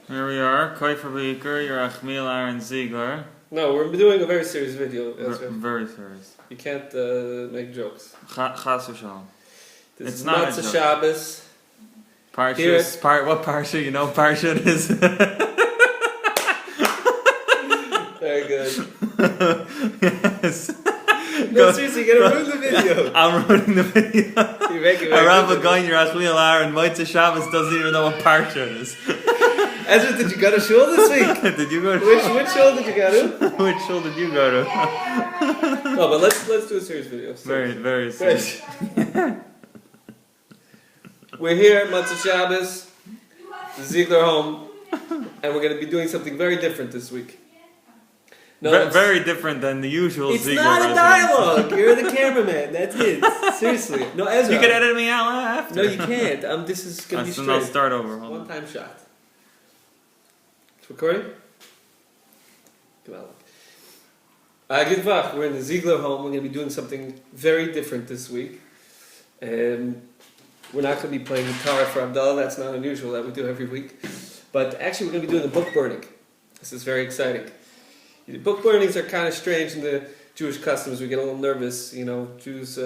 Here we are, Koifer Beaker, yerachmiel and ziegler. No, we're doing a very serious video. Very serious. You can't make jokes. Chas v'shalom. This is not Matzah Shabbos. Parsha, what Parsha? You know Parsha it is. Very good. Yes. No, seriously, you're gonna ruin the video. I'm ruining the video. You make it I ran with going yerachmiel and Matzah Shabbos doesn't even know what Parsha it is. Ezra, did you go to shul this week? Did you go to Which shul did you go to? Which shul did you go to? No, but let's do a serious video. Very serious. We're here at Matzah Shabbos, the Ziegler home, and we're going to be doing something very different this week. No, very different than the usual it's Ziegler not a resident. dialogue. You're the cameraman. That's it. Seriously. No, Ezra. You can edit me out after. No, you can't. This is going to be straight. I'll start over. Hold on. One-time shot. It's recording? Good Vach. We're in the Ziegler home. We're going to be doing something very different this week. We're not going to be playing guitar for Abdullah. That's not unusual. That we do every week. But actually, we're going to be doing a book burning. This is very exciting. Book burnings are kind of strange in the Jewish customs. We get a little nervous. You know, Jews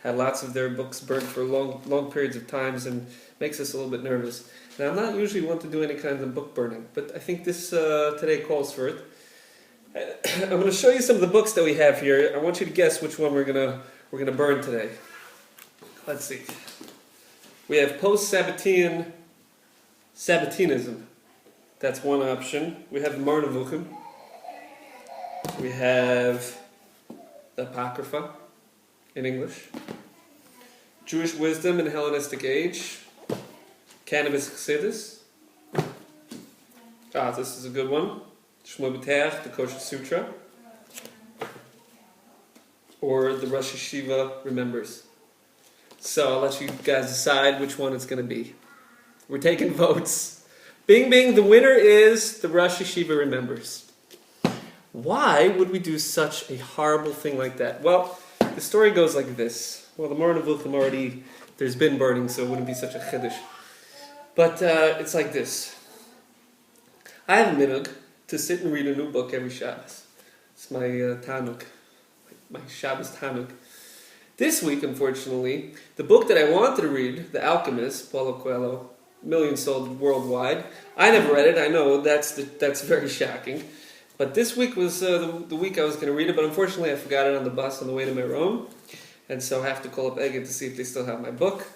had lots of their books burned for long periods of times, and makes us a little bit nervous. Now, I'm not usually one to do any kind of book burning, but I think this today calls for it. I'm going to show you some of the books that we have here. I want you to guess which one we're gonna burn today. Let's see. We have post-Sabbatian Sabbatianism. That's one option. We have the Mar Nevuchim. We have the Apocrypha in English. Jewish Wisdom in Hellenistic Age. Cannabis Chassidus. This is a good one. Shmuel B'Teach, the Kosher Sutra. Or the Rosh Yeshiva Remembers. So I'll let you guys decide which one it's going to be. We're taking votes. Bing bing, the winner is the Rosh Yeshiva Remembers. Why would we do such a horrible thing like that? Well, the story goes like this. Well, the Mar Nevuchim already, there's been burning, so it wouldn't be such a chiddush. But it's like this. I have a minhag to sit and read a new book every Shabbos. It's my Tanuk, my Shabbos Tanuk. This week, unfortunately, the book that I wanted to read, The Alchemist, Paulo Coelho, million sold worldwide. I never read it. I know that's very shocking. But this week was the week I was going to read it, but unfortunately I forgot it on the bus on the way to my room. And so I have to call up Egged to see if they still have my book.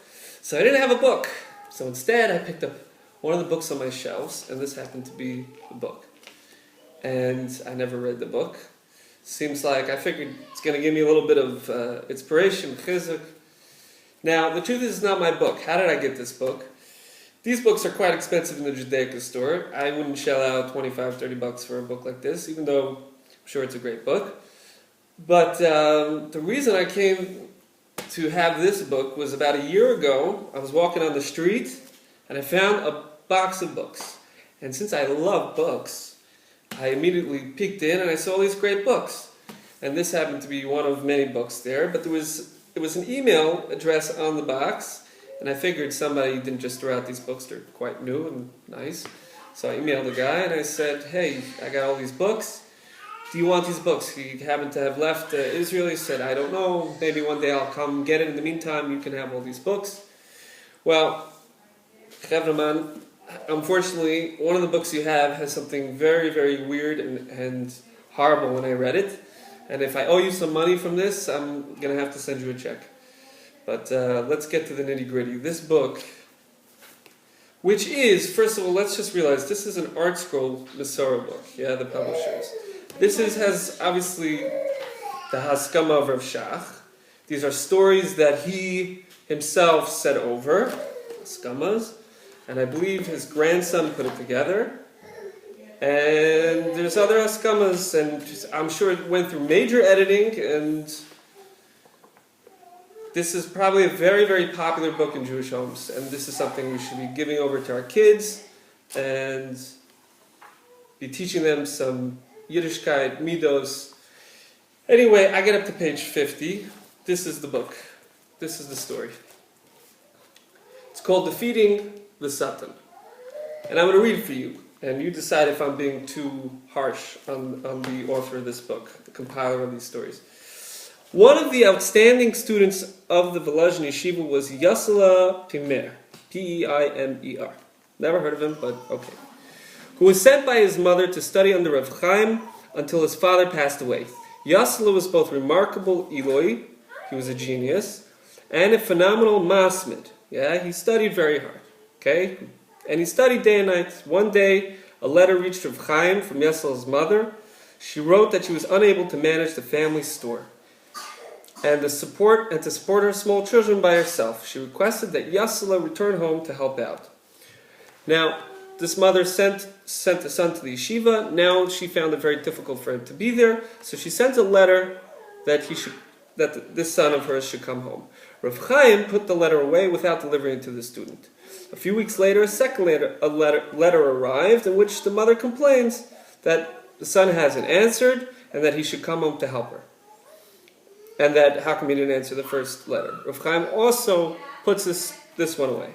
So I didn't have a book. So instead I picked up one of the books on my shelves, and this happened to be the book. And I never read the book. Seems like I figured it's going to give me a little bit of inspiration, chizuk. Now, the truth is it's not my book. How did I get this book? These books are quite expensive in the Judaica store. I wouldn't shell out $25-$30 for a book like this, even though I'm sure it's a great book. But the reason I came to have this book was about a year ago. I was walking on the street and I found a box of books. And since I love books, I immediately peeked in and I saw these great books. And this happened to be one of many books there, but it was an email address on the box, and I figured somebody didn't just throw out these books, they're quite new and nice. So I emailed the guy and I said, hey, I got all these books. Do you want these books? He happened to have left Israel. He said, I don't know, maybe one day I'll come get it. In the meantime, you can have all these books. Well, Chevraman, unfortunately, one of the books you have has something very, very weird and horrible when I read it. And if I owe you some money from this, I'm going to have to send you a check. But let's get to the nitty-gritty. This book, which is, first of all, let's just realize this is an Art Scroll Masorah book. Yeah, the publishers. This has obviously the Haskama of Rav Shach. These are stories that he himself said over, Haskamas. And I believe his grandson put it together. And there's other Haskamas, and I'm sure it went through major editing, and this is probably a very, very popular book in Jewish homes, and this is something we should be giving over to our kids, and be teaching them some Yiddishkeit, Midos. Anyway, I get up to page 50. This is the book. This is the story. It's called Defeating the Satan. And I'm going to read it for you. And you decide if I'm being too harsh on the author of this book, the compiler of these stories. One of the outstanding students of the Volozhin Yeshiva was Yosela Pimer, Peimer. Never heard of him, but okay. Who was sent by his mother to study under Rav Chaim until his father passed away. Yosela was both remarkable Eloi, he was a genius, and a phenomenal masmid. Yeah, he studied very hard. Okay? And he studied day and night. One day, a letter reached Rav Chaim from Yosela's mother. She wrote that she was unable to manage the family store and to support her small children by herself. She requested that Yosela return home to help out. Now, this mother sent the son to the yeshiva. Now she found it very difficult for him to be there, so she sent a letter that this son of hers should come home. Rav Chaim put the letter away without delivering it to the student. A few weeks later, a second letter arrived in which the mother complains that the son hasn't answered and that he should come home to help her. And that how come he didn't answer the first letter? Rav Chaim also puts this one away.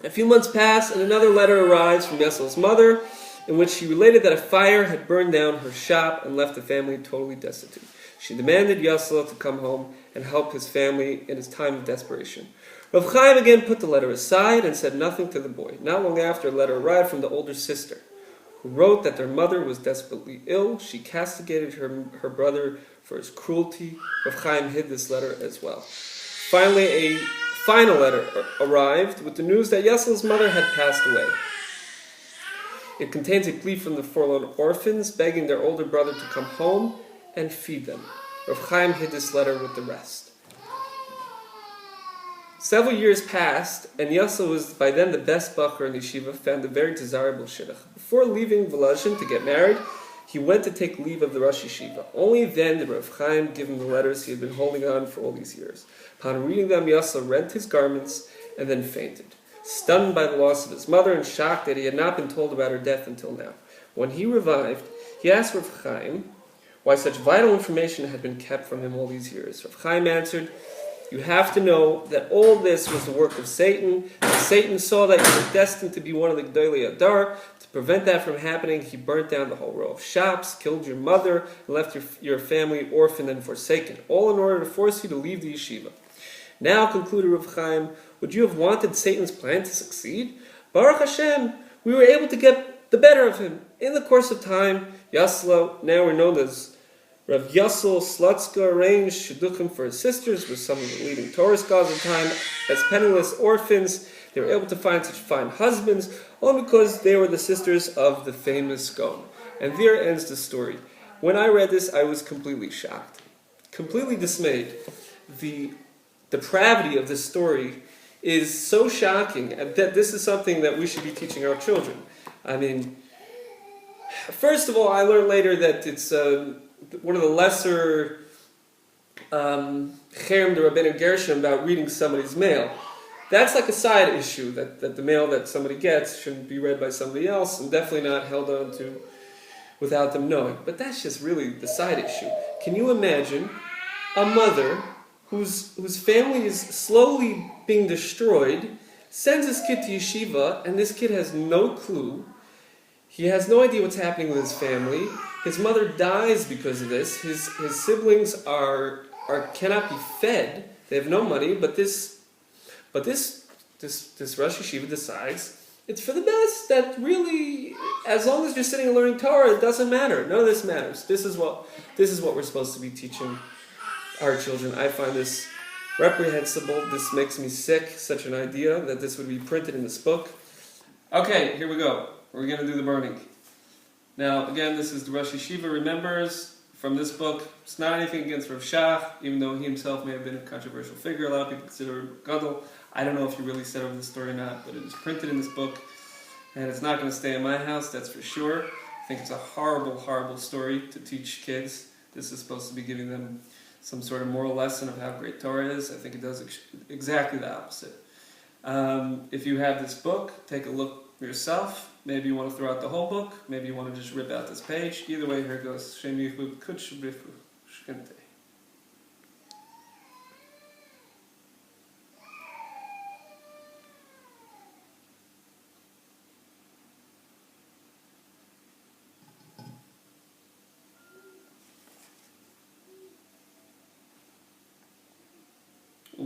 A few months pass and another letter arrives from Yosela's mother in which she related that a fire had burned down her shop and left the family totally destitute. She demanded Yosela to come home and help his family in his time of desperation. Rav Chaim again put the letter aside and said nothing to the boy. Not long after, a letter arrived from the older sister, who wrote that their mother was desperately ill. She castigated her brother for his cruelty. Rav Chaim hid this letter as well. Finally, a final letter arrived with the news that Yosela's mother had passed away. It contains a plea from the forlorn orphans, begging their older brother to come home and feed them. Rav Chaim hid this letter with the rest. Several years passed, and Yosela was by then the best bacher in yeshiva, found a very desirable shidduch. Before leaving Volozhin to get married, he went to take leave of the Rosh Yeshiva. Only then did Rav Chaim give him the letters he had been holding on for all these years. Upon reading them, Yosela rent his garments and then fainted, stunned by the loss of his mother and shocked that he had not been told about her death until now. When he revived, he asked Rav Chaim why such vital information had been kept from him all these years. Rav Chaim answered, "You have to know that all this was the work of Satan. Satan saw that you were destined to be one of the Gdolei Adar. To prevent that from happening, he burnt down the whole row of shops, killed your mother, and left your family orphaned and forsaken, all in order to force you to leave the yeshiva. Now," concluded Rav Chaim, "would you have wanted Satan's plan to succeed? Baruch Hashem, we were able to get the better of him. In the course of time, Yosela, now we're known as Rav Yosel Slutska, arranged shidduchim for his sisters with some of the leading Torah scholars of the time. As penniless orphans, they were able to find such fine husbands, all because they were the sisters of the famous Gaon." And there ends the story. When I read this, I was completely shocked, completely dismayed. The depravity of this story is so shocking that this is something that we should be teaching our children. I mean, first of all, I learned later that it's one of the lesser cherem de Rabbeinu Gershom about reading somebody's mail. That's like a side issue, that the mail that somebody gets shouldn't be read by somebody else and definitely not held on to without them knowing. But that's just really the side issue. Can you imagine a mother whose family is slowly being destroyed, sends his kid to yeshiva, and this kid has no clue. He has no idea what's happening with his family. His mother dies because of this. His siblings cannot be fed. They have no money. But this Rosh Yeshiva decides it's for the best. That really, as long as you're sitting and learning Torah, it doesn't matter. None of this matters. This is what we're supposed to be teaching our children. I find this reprehensible. This makes me sick. Such an idea that this would be printed in this book. Okay, here we go. We're going to do the burning. Now, again, this is the Rosh Yeshiva Remembers from this book. It's not anything against Rav Shach, even though he himself may have been a controversial figure. A lot of people consider him gadol. I don't know if he really said over the story or not, but it is printed in this book, and it's not going to stay in my house, that's for sure. I think it's a horrible, horrible story to teach kids. This is supposed to be giving them some sort of moral lesson of how great Torah is. I think it does exactly the opposite. If you have this book, take a look for yourself. Maybe you want to throw out the whole book. Maybe you want to just rip out this page. Either way, here it goes. Shem Yichud Kutsh Brifu Shkente.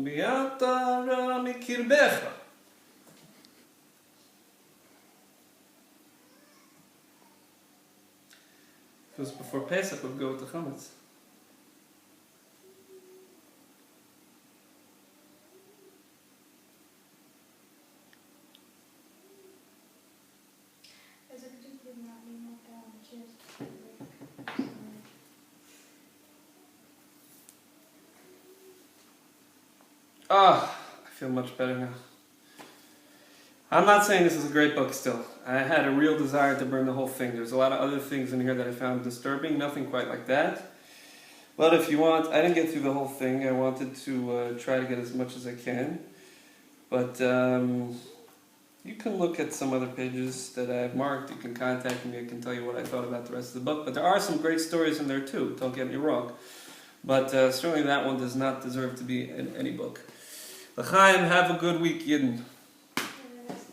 Mi'atara mikirbecha. If it was before Pesach, we'd go with the chametz. Ah, I feel much better now. I'm not saying this is a great book still. I had a real desire to burn the whole thing. There's a lot of other things in here that I found disturbing, nothing quite like that. But if you want, I didn't get through the whole thing. I wanted to try to get as much as I can. But you can look at some other pages that I have marked. You can contact me. I can tell you what I thought about the rest of the book. But there are some great stories in there too, don't get me wrong. But certainly that one does not deserve to be in any book. L'chaim, have a good week, Yidden.